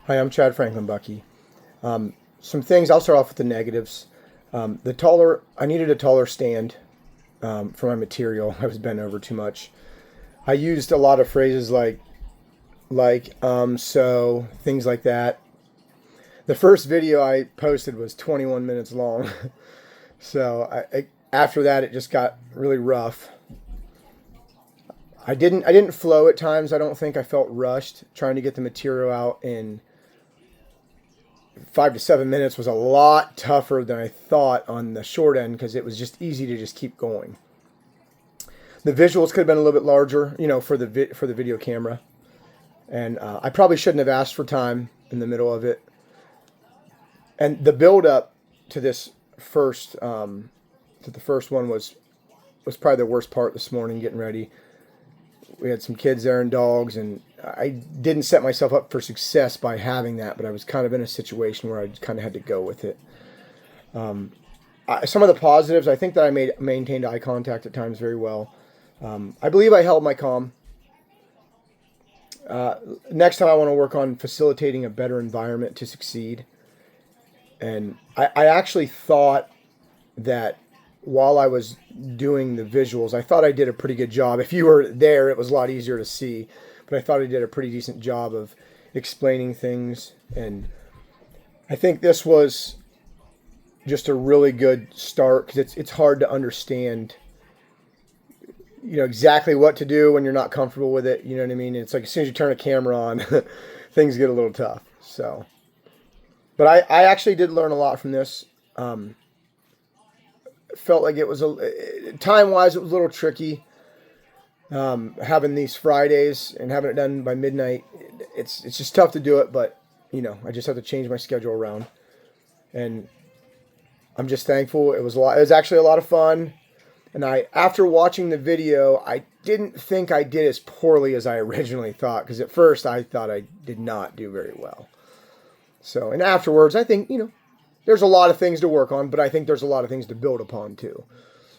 Hi, I'm Chad Franklin-Buckey. Some things, I'll start off with the negatives. I needed a taller stand for my material. I was bent over too much. I used a lot of phrases so, things like that. The first video I posted was 21 minutes long. So after that, it just got really rough. I didn't flow at times. I don't think I felt rushed. Trying to get the material out in 5 to 7 minutes was a lot tougher than I thought on the short end because it was just easy to just keep going. The visuals could have been a little bit larger, for the video camera, and I probably shouldn't have asked for time in the middle of it. And the build up to this first one was probably the worst part this morning, getting ready. We had some kids there and dogs, and I didn't set myself up for success by having that, but I was kind of in a situation where I kind of had to go with it. Some of the positives, I think that I maintained eye contact at times very well. I believe I held my calm. Next time I want to work on facilitating a better environment to succeed. And I actually thought that while I was doing the visuals, I thought I did a pretty good job. If you were there, it was a lot easier to see, but I thought I did a pretty decent job of explaining things. And I think this was just a really good start because it's hard to understand, exactly what to do when you're not comfortable with it. You know what I mean? It's like as soon as you turn a camera on, things get a little tough. So, but I actually did learn a lot from this. Felt like it was time-wise, it was a little tricky. Having these Fridays and having it done by midnight, it's just tough to do it. But I just have to change my schedule around, and I'm just thankful. It was actually a lot of fun, and after watching the video, I didn't think I did as poorly as I originally thought, because at first I thought I did not do very well. So, and afterwards, I think there's a lot of things to work on, but I think there's a lot of things to build upon too.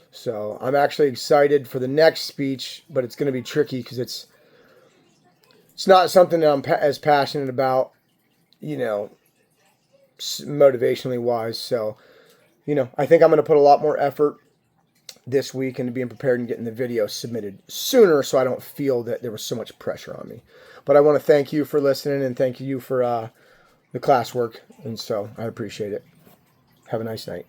So I'm actually excited for the next speech, but it's going to be tricky because it's not something that I'm as passionate about, motivationally wise. So, I think I'm going to put a lot more effort this week into being prepared and getting the video submitted sooner so I don't feel that there was so much pressure on me. But I want to thank you for listening and thank you for the classwork. And so I appreciate it. Have a nice night.